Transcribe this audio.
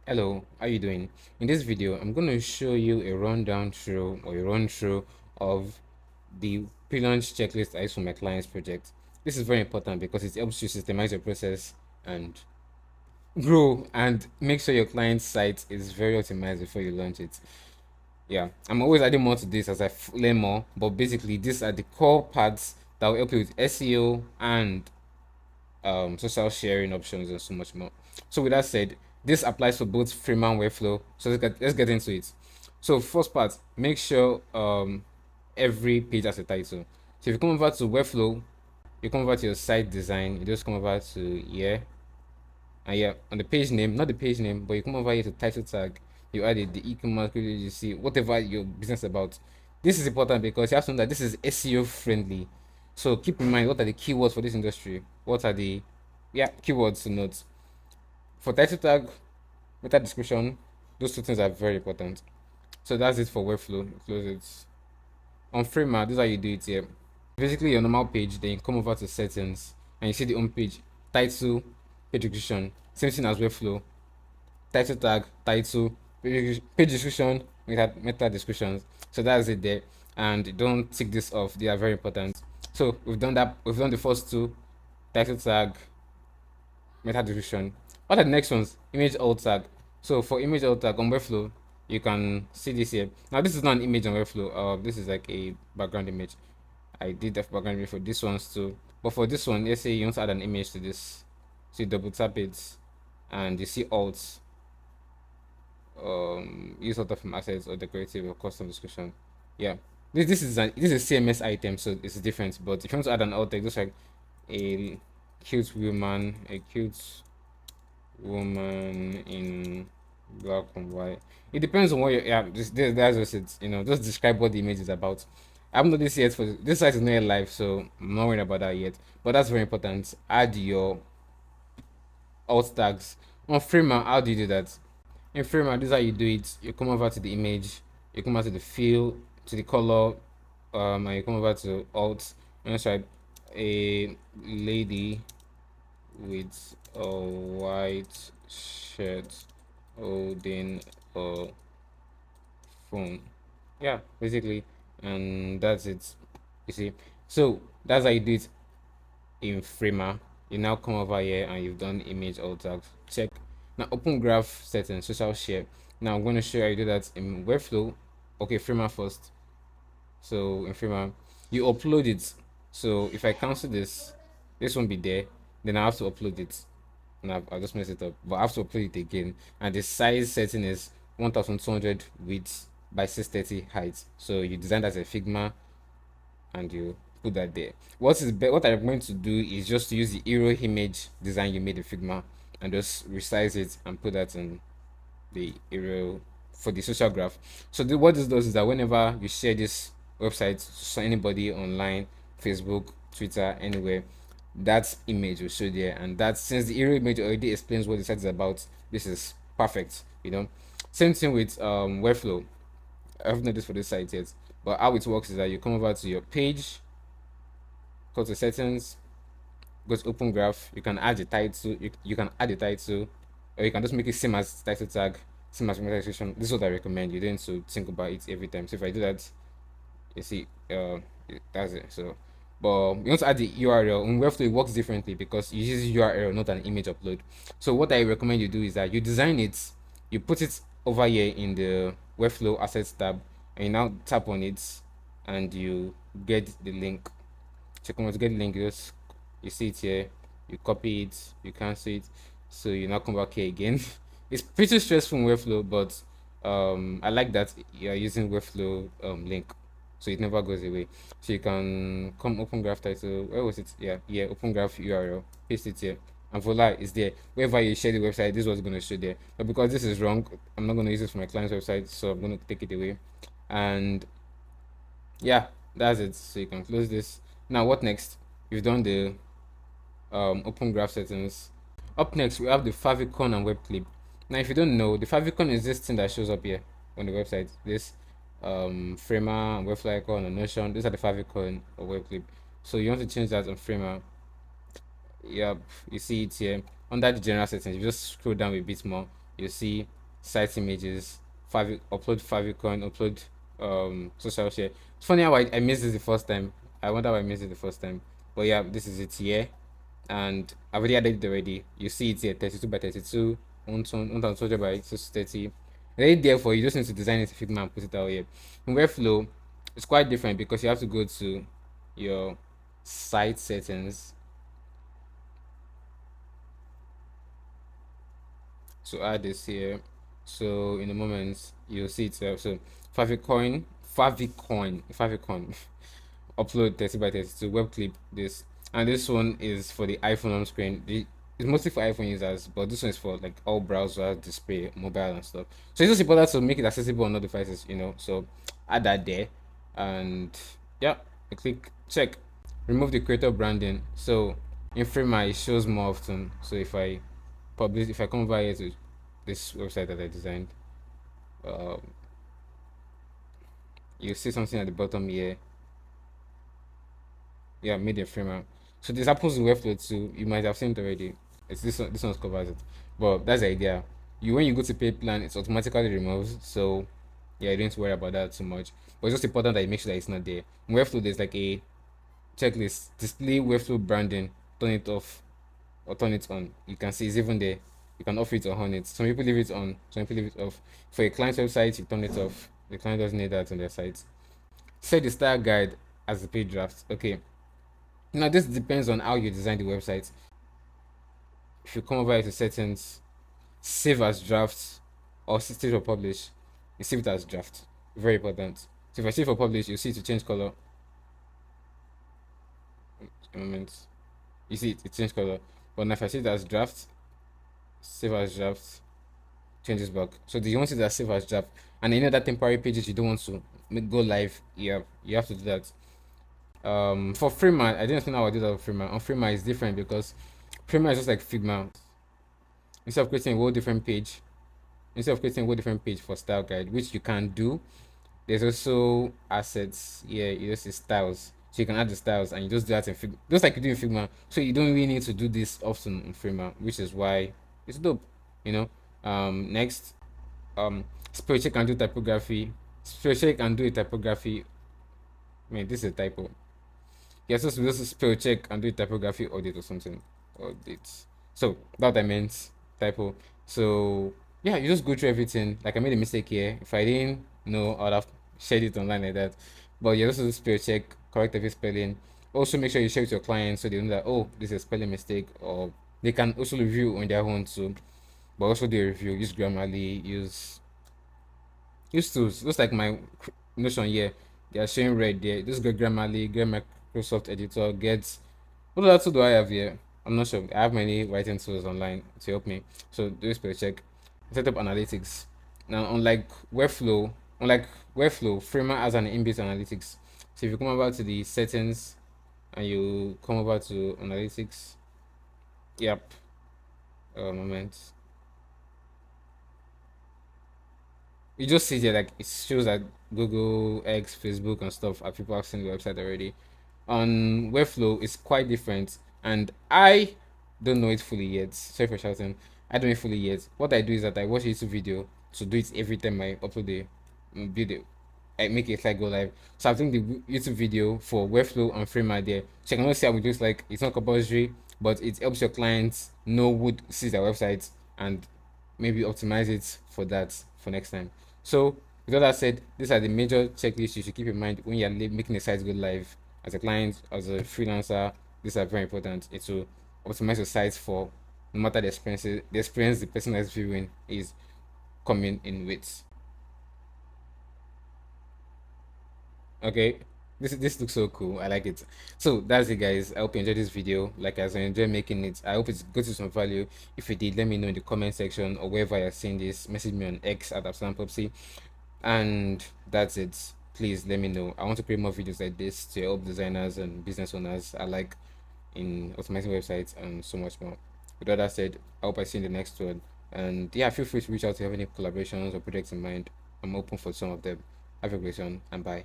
Hello, how you doing? In this video, I'm going to show you a rundown through or a run through of the pre-launch checklist I use for my client's project. This is very important because it helps you systemize your process and grow and make sure your client's site is very optimized before you launch it. Yeah, I'm always adding more to this as I learn more, but basically these are the core parts that will help you with SEO and social sharing options and so much more. So with that said, this applies for both Freema and Webflow. So let's get into it. So first part, make sure every page has a title. So if you come over to Webflow, you come over to your site design, you just come over to here, and yeah, on the page name, not the page name, but you come over here to title tag, you added the e-commerce, you see whatever your business about. This is important because you have to know that this is SEO friendly. So keep in mind what are the keywords for this industry. What are the keywords to note. For title tag, meta description, those two things are very important. So that's it for Webflow. Close it. On Framer, this is how you do it here. Basically, your normal page, then you come over to settings and you see the home page, title, page description. Same thing as Webflow. Title tag, title, page description, meta descriptions. So that's it there. And don't tick this off, they are very important. So we've done that, we've done the first two, title tag, meta description. What are the next ones? Image alt tag. So for image alt tag on Webflow, you can see this here. Now this is not an image on Webflow. This is like a background image. I did that background image for this ones too. But for this one, let's say you want to add an image to this. So you double tap it, and you see alt. Use out of assets or decorative or custom description. Yeah. This is CMS item, so it's different. But if you want to add an alt tag, just like a cute woman, in black and white. It depends on what you that's just it. Just describe what the image is about. I haven't done this yet for this site is not yet live, so I'm not worried about that yet. But that's very important. Add your alt tags. On Framer, how do you do that? In Framer, this is how you do it. You come over to the image, you come over to the fill, to the color, and you come over to alt, and let's write a lady with a white shirt holding a phone. Yeah, basically, and that's it. You see, so that's how you do it in Framer. You now come over here and you've done image alt tags. Check. Now open graph settings, social share. Now I'm going to show you how you do that in Webflow. Okay, Framer first. So in Framer, you upload it. So if I cancel this won't be there. Then I have to upload it. And I'll just mess it up. But I have to upload it again. And the size setting is 1200 width by 630 height. So you design as a Figma and you put that there. What I'm going to do is just to use the hero image design you made in Figma and just resize it and put that in the hero for the social graph. So what this does is that whenever you share this website to anybody online, Facebook, Twitter, anywhere, that image will show there. And that since the hero image already explains what the site is about, this is perfect. Same thing with Webflow. I haven't noticed for this site yet, but how it works is that you come over to your page, go to settings, go to open graph. You can add the title. You can add the title, or you can just make it same as title tag, same as meta description. This is what I recommend. You don't need to think about it every time. So if I do that, you see, that's it. So, but you want to add the URL. In Webflow, it works differently because you use URL, not an image upload. So what I recommend you do is that you design it, you put it over here in the Webflow assets tab, and you now tap on it, and you get the link. So come on to get the link, you see it here, you copy it, you cancel it, so you now come back here again. It's pretty stressful in Webflow, but I like that you're using Webflow link, so it never goes away. So you can come open graph title. Where was it? Yeah, open graph URL, paste it here, and voila, it's there. Wherever you share the website, this was going to show there. But because this is wrong, I'm not going to use it for my client's website, so I'm going to take it away. And yeah, that's it. So you can close this. Now what next? We've done the open graph settings. Up next, we have the favicon and web clip. Now, if you don't know, the favicon is this thing that shows up here on the website. This Framer and Webflow icon and Notion. These are the favicon or web clip. So you want to change that on Framer. Yep, you see it here under the general settings. If you just scroll down a bit more, you see site images, upload favicon, upload social share. It's funny how I missed this the first time. I wonder why I missed it the first time. But yeah, this is it here. And I've already added it already. You see it here, 32 by 32, 1200 by 630. Right there for you, just need to design it in Figma and put it out here. In Webflow, it's quite different because you have to go to your site settings to add this here. So in a moment you'll see it. So favicon, upload 30 by 32 web clip this, and this one is for the iPhone home screen. It's mostly for iPhone users, but this one is for like all browsers, display, mobile, and stuff. So it's just important to make it accessible on all devices, So add that there, and yeah, I click check, remove the creator branding. So in Frame it shows more often. So if I come over here to this website that I designed, um, you see something at the bottom here. Yeah, media framer. So this happens in Webflow too. You might have seen it already. It's this one. This one covers it, but that's the idea. When you go to pay plan, it's automatically removed. So yeah, you don't need to worry about that too much. But it's just important that you make sure that it's not there. In Webflow, there's like a checklist: display Webflow branding, turn it off or turn it on. You can see it's even there. You can off it or on it. Some people leave it on, some people leave it off. For a client website, you turn it off. The client doesn't need that on their site. Set the style guide as the page draft. Okay. Now this depends on how you design the website. If you come over to settings, save as draft or save or publish, you save it as draft. Very important. So if I save or publish, you see to change color. A moment. You see it change color. But now if I save it as draft, save as draft, changes back. So do you want it as save as draft? And that temporary pages you don't want to go live, yeah, you have to do that. For Freema, I didn't know how I did that with Freema. On Freema it's different because Freema is just like Figma. Instead of creating a whole different page, for style guide, which you can do, there's also assets. Yeah, you just see styles. So you can add the styles and you just do that in Figma, just like you do in Figma. So you don't really need to do this often in Freema, which is why it's dope. You know. Next, spell check and do typography. Spell check and do a typography. I mean, this is a typo. You're supposed to just spell check and do typography audit or something. Audit. So that I meant typo. So yeah, you just go through everything. Like I made a mistake here. If I didn't know, I'd have shared it online like that. But you're supposed to spell check, correct every spelling. Also make sure you share with your clients so they know that, oh, this is a spelling mistake, or they can also review on their own too. But also do a review, use Grammarly, use tools. Just like my Notion here, they are showing red there. Just go Grammarly, get Microsoft Editor, get what other tool do I have here? I'm not sure. I have many writing tools online to help me. So do a spell check. Set up analytics. Now, unlike Webflow, Framer has an inbuilt analytics. So if you come over to the settings and you come over to analytics, yep. Moment. You just see there like it shows that Google, X, Facebook, and stuff are people have seen the website already. On Webflow, it's quite different, and I don't know it fully yet. Sorry for shouting. I don't know it fully yet. What I do is that I watch a YouTube video to do it every time I upload a video. I make it like go live. So I'm doing the YouTube video for Webflow and Frame there. So you can see how it looks like. It's not compulsory, but it helps your clients know who sees their website and maybe optimize it for that for next time. So with all that said, these are the major checklists you should keep in mind when you're making a site go live. As a client, as a freelancer, these are very important. It's to optimize your sites for no matter the experience the person that's viewing is coming in with. Okay, this looks so cool. I like it. So that's it, guys. I hope you enjoyed this video. Like as I enjoy making it, I hope it's good to some value. If you did, let me know in the comment section or wherever you're seeing this. Message me on X at @AbsalamPopsy. And that's it. Please let me know. I want to create more videos like this to help designers and business owners alike in optimizing websites and so much more. With all that said, I hope I see you in the next one. And yeah, feel free to reach out to have any collaborations or projects in mind. I'm open for some of them. Have a great one and bye.